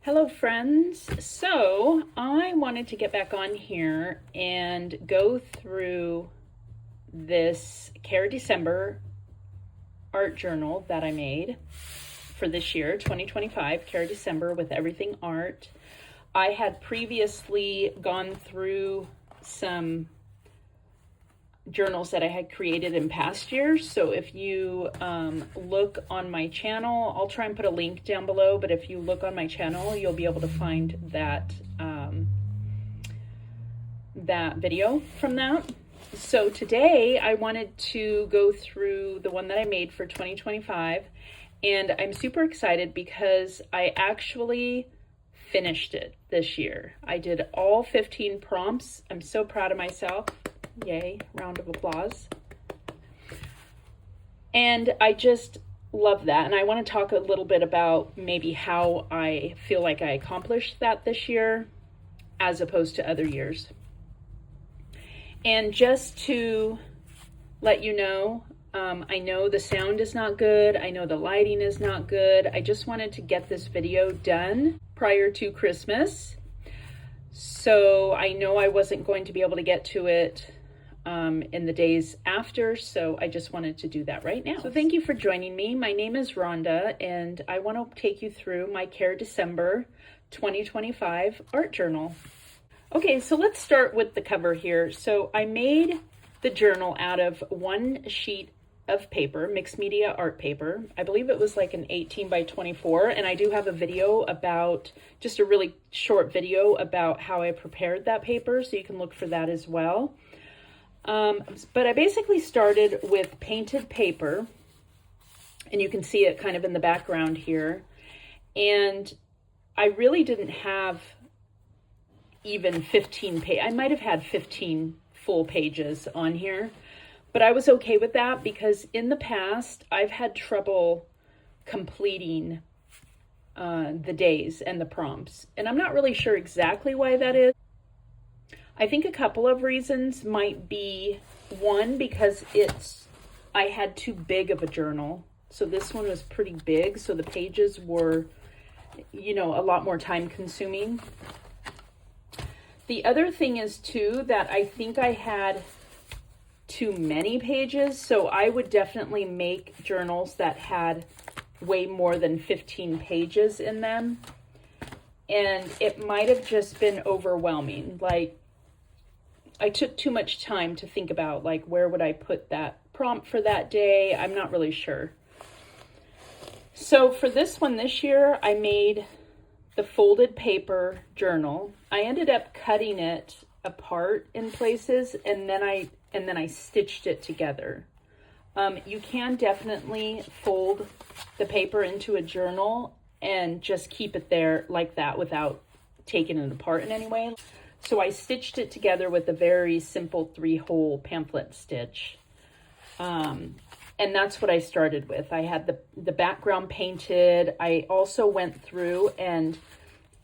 Hello friends. So I wanted to get back on here and go through this Care December art journal that I made for this year, 2025, Care December with everything art. I had previously gone through some journals that I had created in past years. So if you look on my channel, I'll try and put a link down below, but if you look on my channel, you'll be able to find that that video from that. So today I wanted to go through the one that I made for 2025, and I'm super excited because I actually finished it this year. I did all 15 prompts. I'm so proud of myself. Yay, round of applause. And I just love that. And I want to talk a little bit about maybe how I feel like I accomplished that this year as opposed to other years. And just to let you know, I know the sound is not good. I know the lighting is not good. I just wanted to get this video done prior to Christmas. So I know I wasn't going to be able to get to it in the days after, so I just wanted to do that right now. So thank you for joining me. My name is Rhonda, and I want to take you through my Care December 2025 art journal. Okay, so let's start with the cover here. So I made the journal out of one sheet of paper, mixed media art paper. I believe it was like an 18 by 24, and I do have a video about, just a really short video about how I prepared that paper, so you can look for that as well. But I basically started with painted paper, and you can see it kind of in the background here. And I really didn't have even 15 pages. I might have had 15 full pages on here, but I was okay with that because in the past I've had trouble completing the days and the prompts, and I'm not really sure exactly why that is. I think a couple of reasons might be, one, because I had too big of a journal. So this one was pretty big, so the pages were, a lot more time consuming. The other thing is too, that I think I had too many pages. So I would definitely make journals that had way more than 15 pages in them. And it might have just been overwhelming. Like, I took too much time to think about, like, where would I put that prompt for that day? I'm not really sure. So for this one this year, I made the folded paper journal. I ended up cutting it apart in places, and then I stitched it together. You can definitely fold the paper into a journal and just keep it there like that without taking it apart in any way. So I stitched it together with a very simple 3-hole pamphlet stitch. And that's what I started with. I had the background painted. I also went through and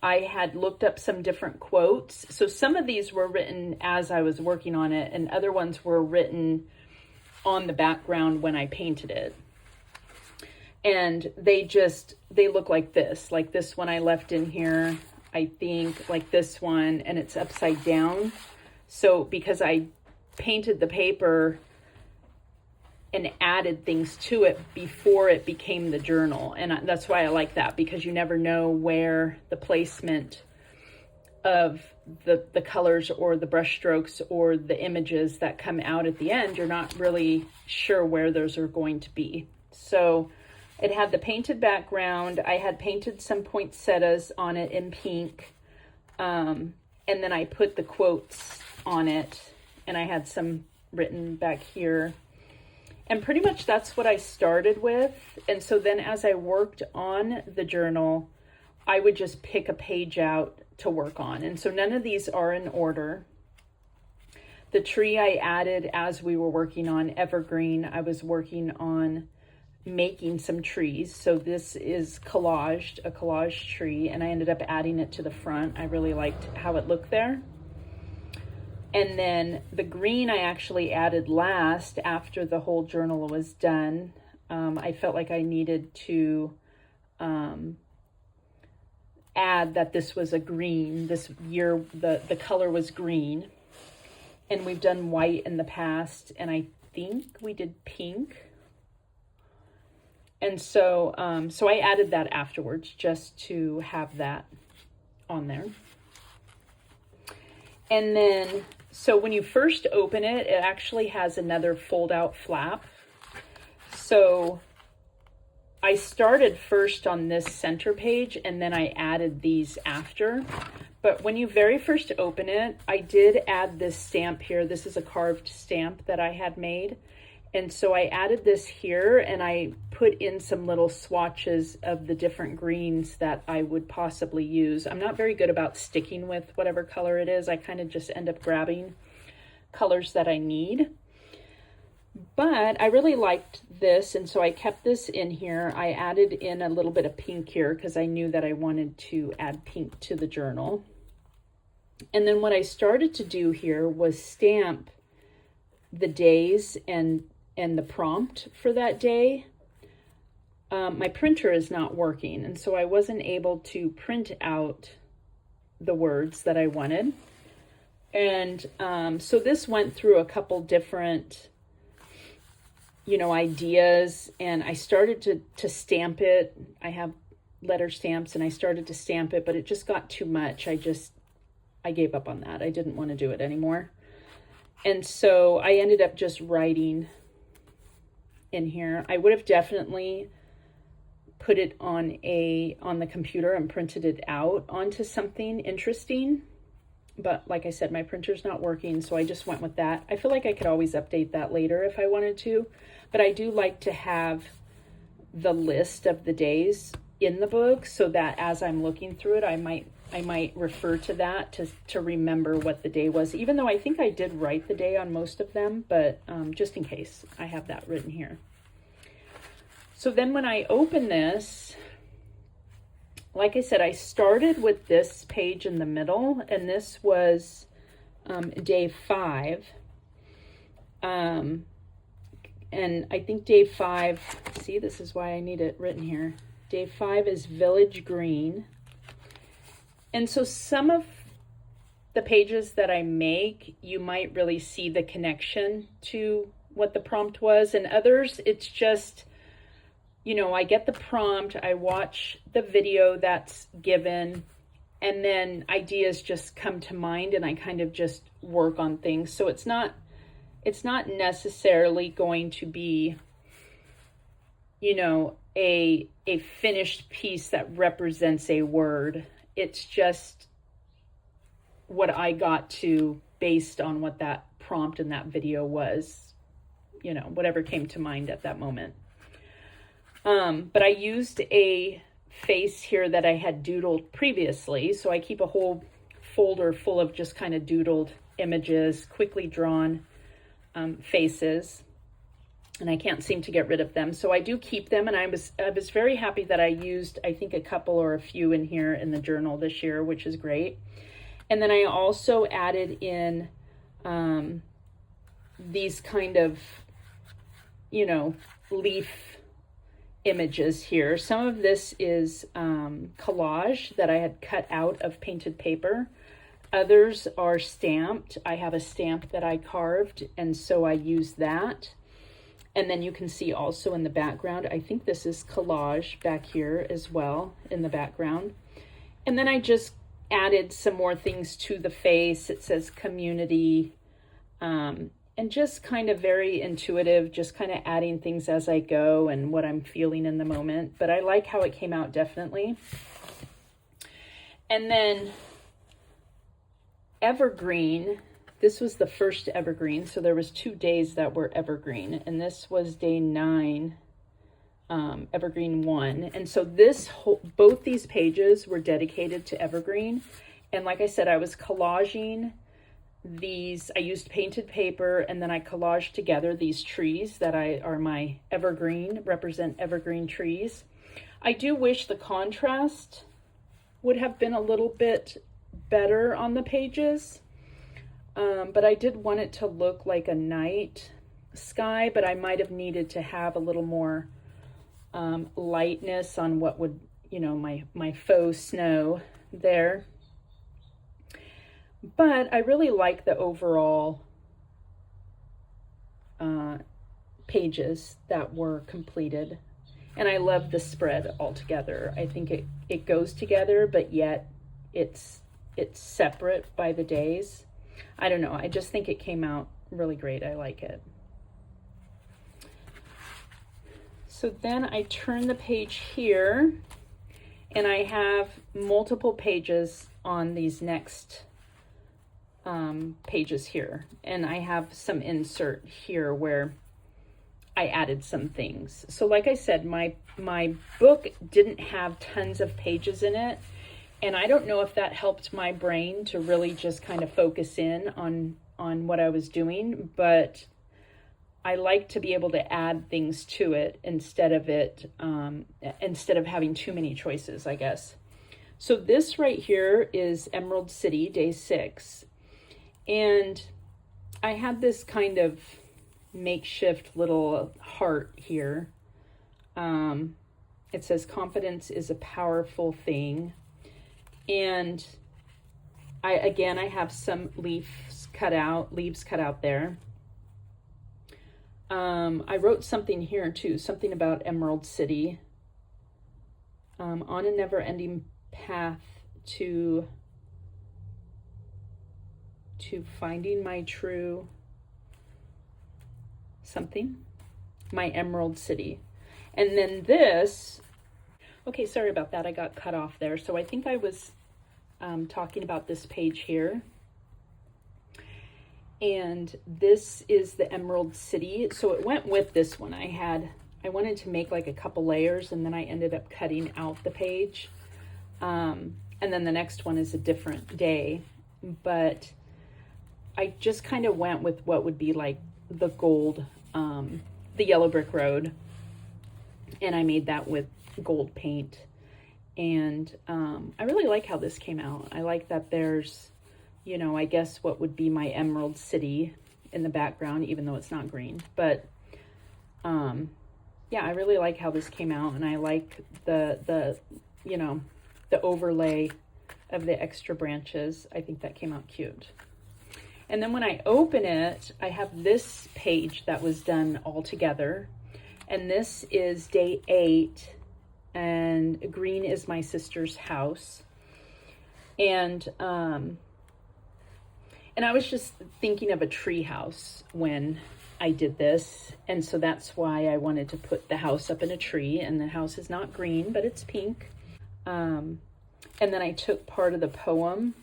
I had looked up some different quotes. So some of these were written as I was working on it, and other ones were written on the background when I painted it. And they look like this one I left in here. I think like this one, and it's upside down. So because I painted the paper and added things to it before it became the journal. And that's why I like that, because you never know where the placement of the colors or the brush strokes or the images that come out at the end, you're not really sure where those are going to be. So it had the painted background. I had painted some poinsettias on it in pink. And then I put the quotes on it, and I had some written back here. And pretty much that's what I started with. And so then as I worked on the journal, I would just pick a page out to work on. And so none of these are in order. The tree I added as we were working on evergreen. I was working on making some trees. So this is a collage tree, and I ended up adding it to the front. I really liked how it looked there. And then the green I actually added last after the whole journal was done. I felt like I needed to add that this was a green. This year, the color was green. And we've done white in the past, and I think we did pink. And so, so I added that afterwards just to have that on there. And then, so when you first open it, it actually has another fold out flap. So I started first on this center page, and then I added these after. But when you very first open it, I did add this stamp here. This is a carved stamp that I had made. And so I added this here, and I put in some little swatches of the different greens that I would possibly use. I'm not very good about sticking with whatever color it is. I kind of just end up grabbing colors that I need. But I really liked this, and so I kept this in here. I added in a little bit of pink here because I knew that I wanted to add pink to the journal. And then what I started to do here was stamp the days and the prompt for that day. My printer is not working, and so I wasn't able to print out the words that I wanted. And so this went through a couple different, you know, ideas, and I started to stamp it. I have letter stamps, and I started to stamp it, but it just got too much. I gave up on that. I didn't want to do it anymore. And so I ended up just writing in here. I would have definitely put it on the computer and printed it out onto something interesting. But like I said, my printer's not working, so I just went with that. I feel like I could always update that later if I wanted to, but I do like to have the list of the days in the book so that as I'm looking through it, I might refer to that to remember what the day was, even though I think I did write the day on most of them, but just in case, I have that written here. So then when I open this, like I said, I started with this page in the middle, and this was day 5. And I think day 5, see, this is why I need it written here. Day 5 is Village Green. And so some of the pages that I make, you might really see the connection to what the prompt was, and others, it's just, you know, I get the prompt, I watch the video that's given, and then ideas just come to mind, and I kind of just work on things. So it's not necessarily going to be, you know, a finished piece that represents a word. It's just what I got to based on what that prompt in that video was, you know, whatever came to mind at that moment. But I used a face here that I had doodled previously. So I keep a whole folder full of just kind of doodled images, quickly drawn faces. And I can't seem to get rid of them. So I do keep them, and I was very happy that I used, I think, a couple or a few in here in the journal this year, which is great. And then I also added in these kind of, you know, leaf images here. Some of this is collage that I had cut out of painted paper. Others are stamped. I have a stamp that I carved, and so I use that. And then you can see also in the background, I think this is collage back here as well in the background. And then I just added some more things to the face. It says community, and just kind of very intuitive, just kind of adding things as I go and what I'm feeling in the moment. But I like how it came out, definitely. And then evergreen. This was the first evergreen, so there was 2 days that were evergreen, and this was day 9, evergreen 1. And so both these pages were dedicated to evergreen. And like I said, I was collaging these. I used painted paper, and then I collaged together these trees that are my evergreen, represent evergreen trees. I do wish the contrast would have been a little bit better on the pages. But I did want it to look like a night sky, but I might have needed to have a little more lightness on what would, you know, my faux snow there. But I really like the overall pages that were completed. And I love the spread altogether. I think it goes together, but yet it's separate by the days. I don't know. I just think it came out really great. I like it. So then I turn the page here, and I have multiple pages on these next pages here. And I have some insert here where I added some things. So like I said, my book didn't have tons of pages in it. And I don't know if that helped my brain to really just kind of focus in on what I was doing, but I like to be able to add things to it instead of having too many choices, I guess. So this right here is Emerald City, day 6. And I had this kind of makeshift little heart here. It says confidence is a powerful thing. And I have some leaves cut out there. I wrote something here too, something about Emerald City. On a never-ending path to finding my true something, my Emerald City. And then this, okay, sorry about that. I got cut off there. So I think I was talking about this page here. And this is the Emerald City. So it went with this one. I wanted to make like a couple layers, and then I ended up cutting out the page. And then the next one is a different day. But I just kind of went with what would be like the gold, the yellow brick road. And I made that with gold paint. And I really like how this came out. I like that there's, you know, I guess what would be my Emerald City in the background, even though it's not green. But yeah, I really like how this came out, and I like the you know, the overlay of the extra branches. I think that came out cute. And then when I open it, I have this page that was done all together. And this is day 8, and green is my sister's house. And I was just thinking of a tree house when I did this. And so that's why I wanted to put the house up in a tree. And the house is not green, but it's pink. And then I took part of the poem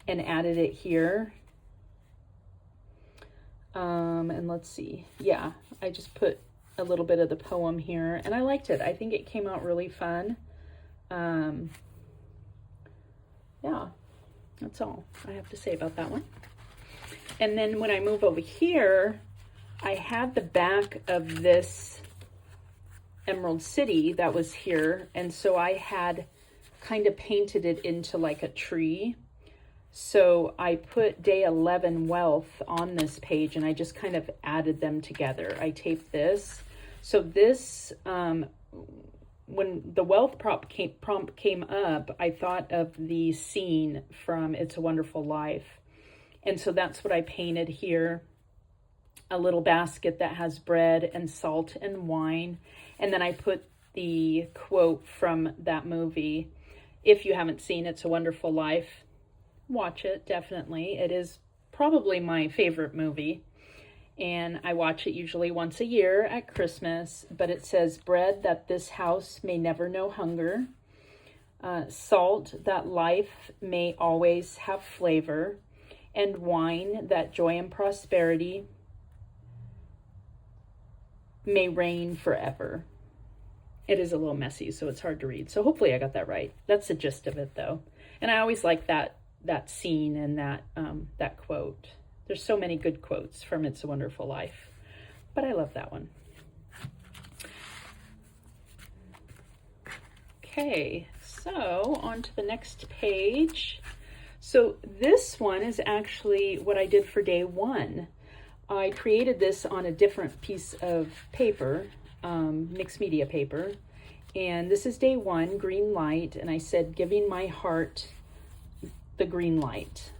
and added it here. And let's see. Yeah, I just put a little bit of the poem here, and I liked it. I think it came out really fun. Yeah, that's all I have to say about that one. And then when I move over here, I had the back of this Emerald City that was here, and so I had kind of painted it into like a tree. So I put day 11 wealth on this page, and I just kind of added them together. I taped this. So this, when the wealth prompt came up, I thought of the scene from It's a Wonderful Life. And so that's what I painted here. A little basket that has bread and salt and wine. And then I put the quote from that movie. If you haven't seen It's a Wonderful Life, watch it, definitely. It is probably my favorite movie, and I watch it usually once a year at Christmas. But it says, bread that this house may never know hunger, salt that life may always have flavor, and wine that joy and prosperity may reign forever. It is a little messy, so it's hard to read. So hopefully I got that right. That's the gist of it, though. And I always like that scene and that quote. There's so many good quotes from It's a Wonderful Life, but I love that one. Okay, so on to the next page. So this one is actually what I did for day 1. I created this on a different piece of paper, mixed media paper, And this is day 1, green light. And I said, giving my heart the green light.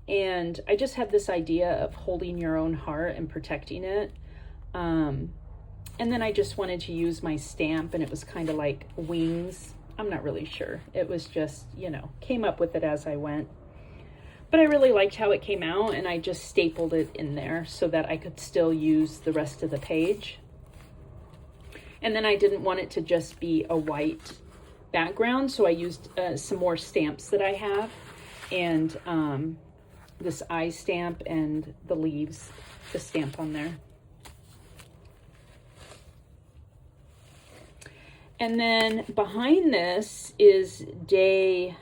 And I just had this idea of holding your own heart and protecting it. And then I just wanted to use my stamp, and it was kind of like wings. I'm not really sure. It was just, came up with it as I went. But I really liked how it came out, and I just stapled it in there so that I could still use the rest of the page. And then I didn't want it to just be a white background, so I used some more stamps that I have, and this eye stamp and the leaves to stamp on there. And then behind this is day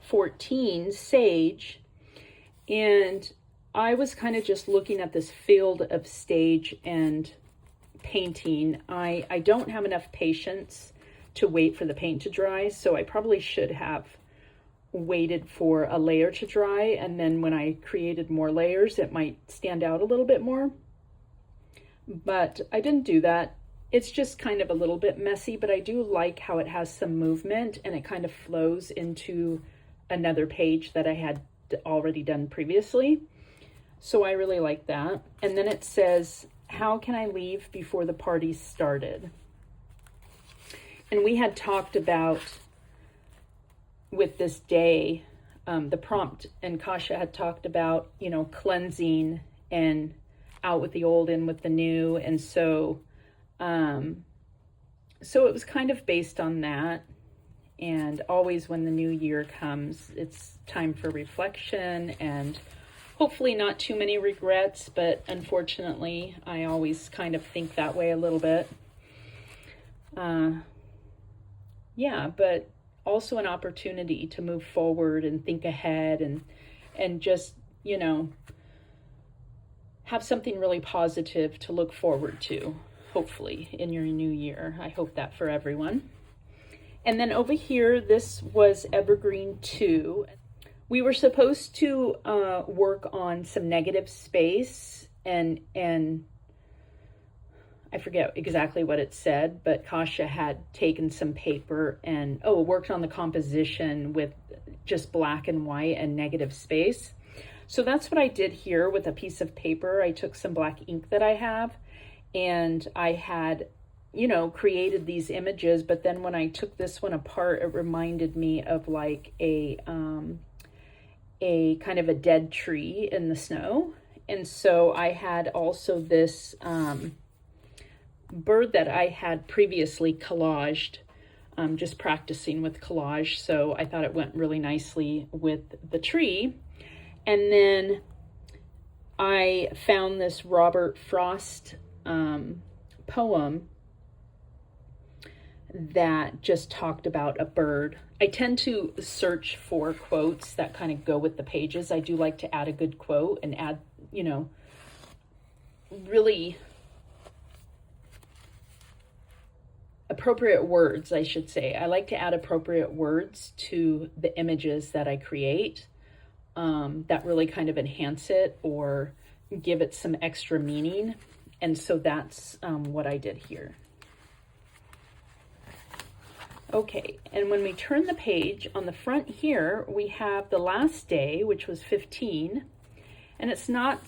14, Sage. And I was kind of just looking at this field of sage and painting. I don't have enough patience to wait for the paint to dry, so I probably should have waited for a layer to dry, and then when I created more layers, it might stand out a little bit more. But I didn't do that. It's just kind of a little bit messy, but I do like how it has some movement and it kind of flows into another page that I had already done previously. So I really like that. And then it says, how can I leave before the party started? And we had talked about with this day, the prompt, and Kasha had talked about, cleansing and out with the old, in with the new. And so it was kind of based on that. And always when the new year comes, it's time for reflection and hopefully not too many regrets, but unfortunately, I always kind of think that way a little bit. But also an opportunity to move forward and think ahead and just, have something really positive to look forward to, hopefully, in your new year. I hope that for everyone. And then over here, this was Evergreen 2. We were supposed to work on some negative space, and I forget exactly what it said, but Kasha had taken some paper and worked on the composition with just black and white and negative space. So that's what I did here with a piece of paper. I took some black ink that I have, and I had created these images, but then when I took this one apart, it reminded me of like a kind of a dead tree in the snow. And so I had also this bird that I had previously collaged, just practicing with collage. So I thought it went really nicely with the tree. And then I found this Robert Frost poem that just talked about a bird. I tend to search for quotes that kind of go with the pages. I do like to add a good quote and add, really appropriate words, I should say. I like to add appropriate words to the images that I create that really kind of enhance it or give it some extra meaning. And so that's what I did here. Okay, and when we turn the page on the front here, we have the last day, which was 15, and it's not,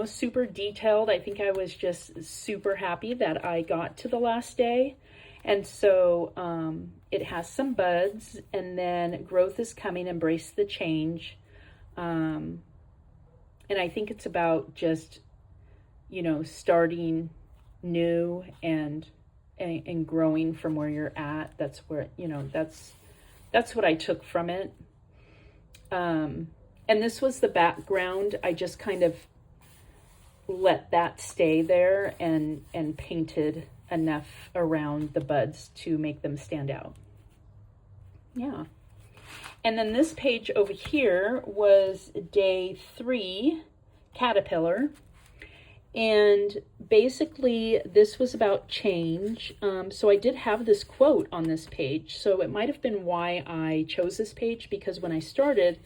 super detailed. I think I was just super happy that I got to the last day. And so it has some buds, and then growth is coming, embrace the change. And I think it's about just, starting new and growing from where you're at. That's where, that's what I took from it. And this was the background. I just kind of let that stay there and painted enough around the buds to make them stand out. Yeah. And then this page over here was day 3, Caterpillar. And basically this was about change. So I did have this quote on this page. So it might have been why I chose this page, because when I started,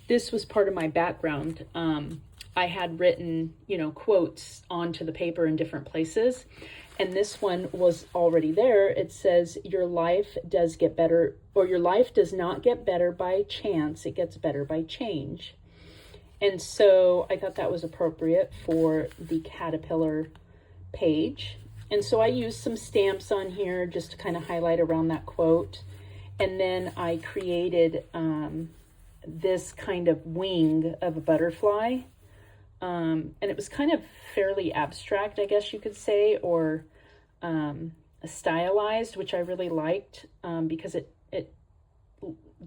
this was part of my background. I had written, quotes onto the paper in different places. And this one was already there. It says, your life does get better, or your life does not get better by chance, it gets better by change. And so I thought that was appropriate for the caterpillar page. And so I used some stamps on here just to kind of highlight around that quote. And then I created this kind of wing of a butterfly. And it was kind of fairly abstract, I guess you could say, or stylized, which I really liked because it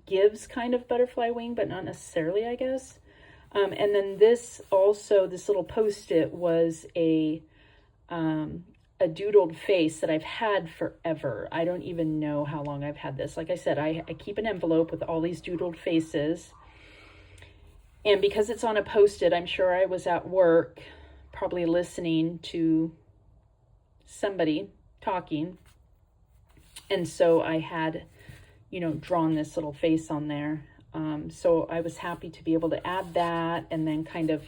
gives kind of butterfly wing, but not necessarily, I guess. And then this little Post-it was a doodled face that I've had forever. I don't even know how long I've had this. Like I said, I keep an envelope with all these doodled faces. And because it's on a Post-it, I'm sure I was at work, probably listening to somebody talking. And so I had, drawn this little face on there. So I was happy to be able to add that and then kind of,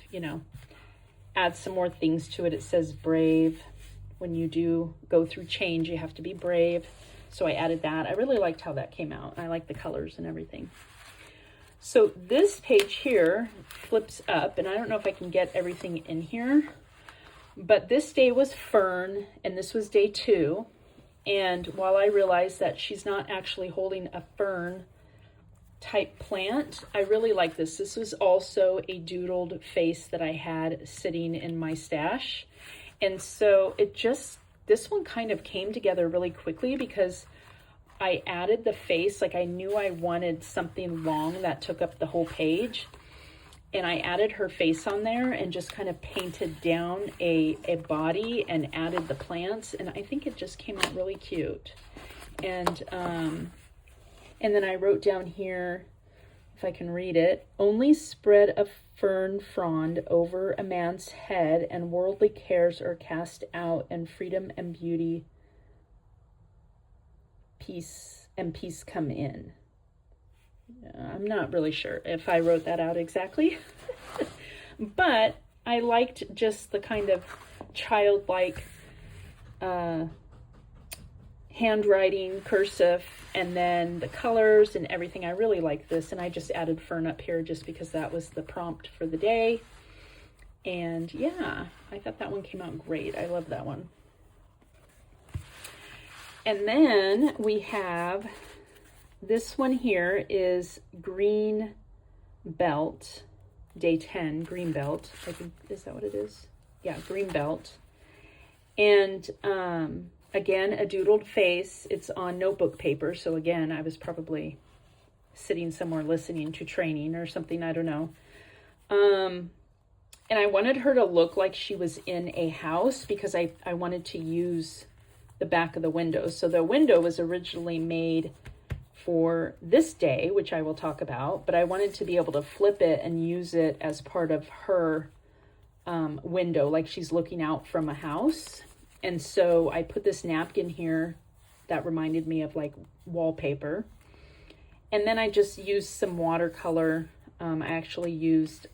add some more things to it. It says brave. When you do go through change, you have to be brave. So I added that. I really liked how that came out. I like the colors and everything. So this page here flips up, and I don't know if I can get everything in here, but this day was Fern, and this was day 2. And while I realized that she's not actually holding a fern type plant, I really like this. This was also a doodled face that I had sitting in my stash. And so this one kind of came together really quickly because I added the face, like I knew I wanted something long that took up the whole page. And I added her face on there and just kind of painted down a body and added the plants. And I think it just came out really cute. And then I wrote down here, if I can read it, only spread a fern frond over a man's head, and worldly cares are cast out, and freedom and beauty, peace come in. I'm not really sure if I wrote that out exactly, but I liked just the kind of childlike handwriting, cursive, and then the colors and everything. I really like this, and I just added fern up here just because that was the prompt for the day. And yeah, I thought that one came out great. I love that one. And then we have this one here is Green Belt, day 10, Green Belt. I think, is that what it is? Yeah, Green Belt. And again, a doodled face. It's on notebook paper. So again, I was probably sitting somewhere listening to training or something. I don't know. And I wanted her to look like she was in a house because I wanted to use the back of the window. So the window was originally made for this day, which I will talk about, but I wanted to be able to flip it and use it as part of her window, like she's looking out from a house. And so I put this napkin here that reminded me of like wallpaper. And then I just used some watercolor. I actually used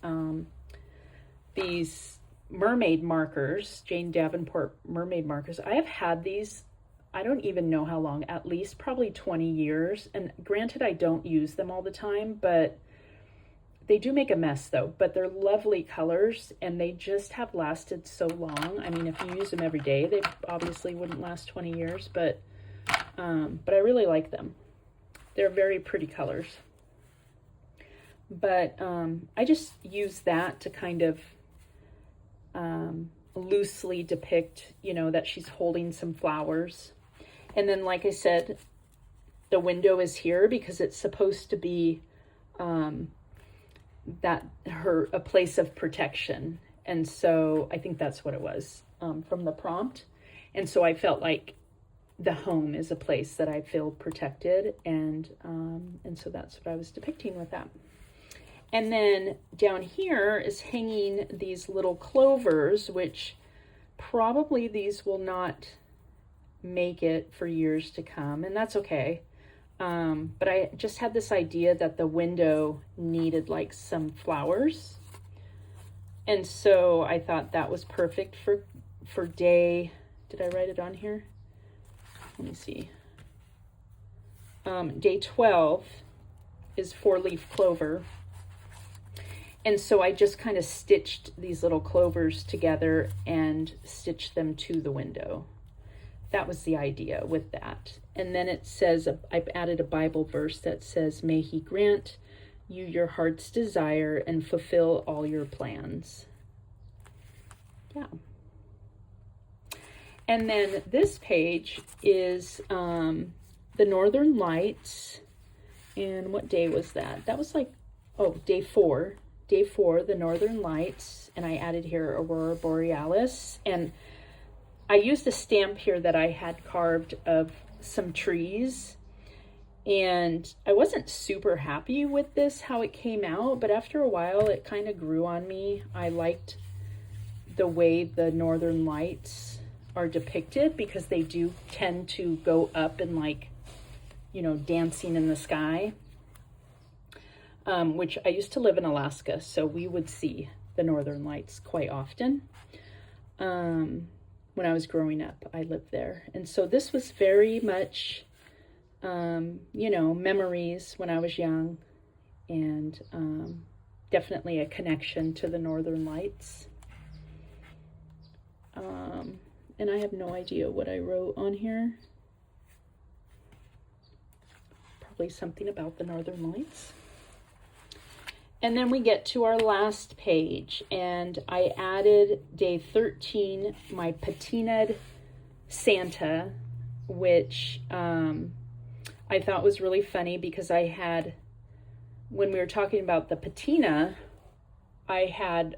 these mermaid markers, Jane Davenport mermaid markers. I have had these, I don't even know how long, at least probably 20 years. And granted, I don't use them all the time, but they do make a mess though. But they're lovely colors and they just have lasted so long. I mean, if you use them every day, they obviously wouldn't last 20 years, but I really like them. They're very pretty colors. But I just use that to kind of loosely depict, that she's holding some flowers. And then, like I said, the window is here because it's supposed to be a place of protection. And so I think that's what it was from the prompt. And so I felt like the home is a place that I feel protected. And so that's what I was depicting with that. And then down here is hanging these little clovers, which probably these will not make it for years to come, and that's okay. But I just had this idea that the window needed like some flowers. And so I thought that was perfect for day Did I write it on here? Let me see. Day 12 is 4-leaf clover. And so I just kind of stitched these little clovers together and stitched them to the window. That was the idea with that. And then it says, I've added a Bible verse that says, may he grant you your heart's desire and fulfill all your plans. Yeah. And then this page is the Northern Lights. And what day was that? That was like, oh, day 4. Day 4, the Northern Lights. And I added here Aurora Borealis. And I used a stamp here that I had carved of some trees. And I wasn't super happy with this, how it came out. But after a while, it kind of grew on me. I liked the way the Northern Lights are depicted, because they do tend to go up and, like, you know, dancing in the sky, which I used to live in Alaska, so we would see the Northern Lights quite often. When I was growing up, I lived there. And so this was very much, you know, memories when I was young, and definitely a connection to the Northern Lights. And I have no idea what I wrote on here. Probably something about the Northern Lights. And then we get to our last page, and I added day 13, my patinaed Santa, which I thought was really funny, because I had, when we were talking about the patina, I had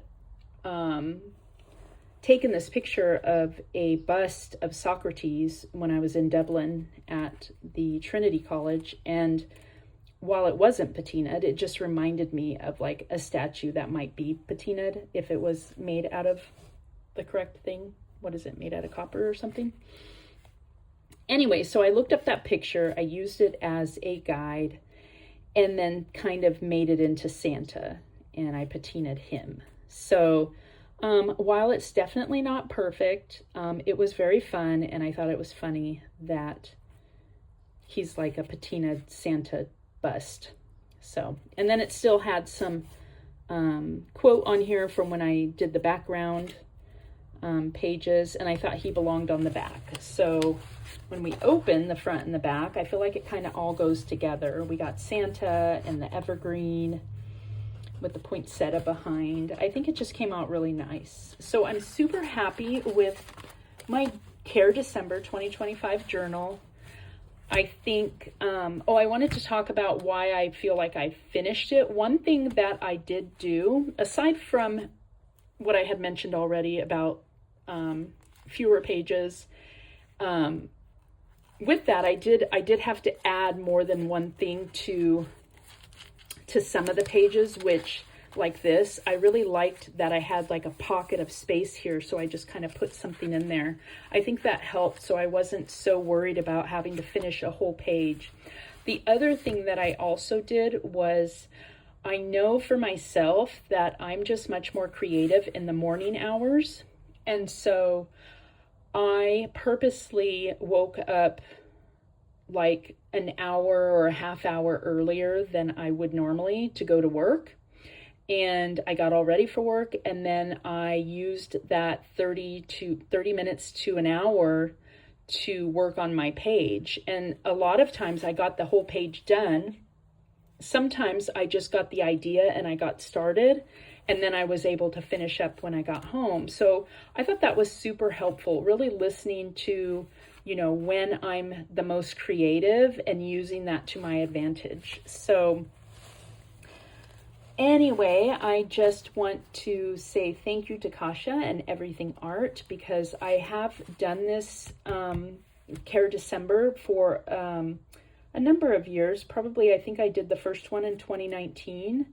taken this picture of a bust of Socrates when I was in Dublin at the Trinity College, and while it wasn't patinaed, it just reminded me of like a statue that might be patinaed if it was made out of the correct thing. What is it, made out of copper or something? Anyway, so I looked up that picture, I used it as a guide, and then kind of made it into Santa, and I patinaed him. So while it's definitely not perfect, it was very fun, and I thought it was funny that he's like a patinaed Santa bust. So, and then it still had some quote on here from when I did the background pages, and I thought he belonged on the back. So when we open the front and the back, I feel like it kind of all goes together. We got Santa and the evergreen with the poinsettia behind. I think it just came out really nice. So I'm super happy with my Care December 2025 journal. I think, I wanted to talk about why I feel like I finished it. One thing that I did do, aside from what I had mentioned already about fewer pages, with that, I did have to add more than one thing to some of the pages, which, like this, I really liked that I had like a pocket of space here, so I just kind of put something in there. I think that helped, so I wasn't so worried about having to finish a whole page. The other thing that I also did was, I know for myself that I'm just much more creative in the morning hours, and so I purposely woke up like an hour or a half hour earlier than I would normally to go to work. And I got all ready for work, and then I used that 30 minutes to an hour to work on my page. And a lot of times I got the whole page done. Sometimes I just got the idea and I got started, and then I was able to finish up when I got home. So I thought that was super helpful, really listening to, you know, when I'm the most creative and using that to my advantage. So anyway, I just want to say thank you to Kasha and Everything Art, because I have done this Care December for a number of years. Probably, I think I did the first one in 2019.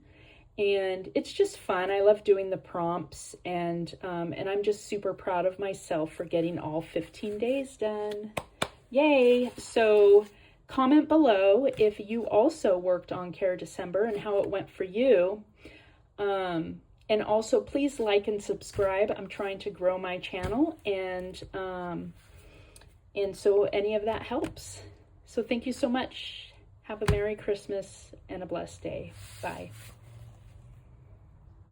And it's just fun. I love doing the prompts, and I'm just super proud of myself for getting all 15 days done. Yay! So comment below if you also worked on Care December and how it went for you. And also please like and subscribe. I'm trying to grow my channel, and And so any of that helps. So thank you so much. Have a Merry Christmas and a blessed day. Bye.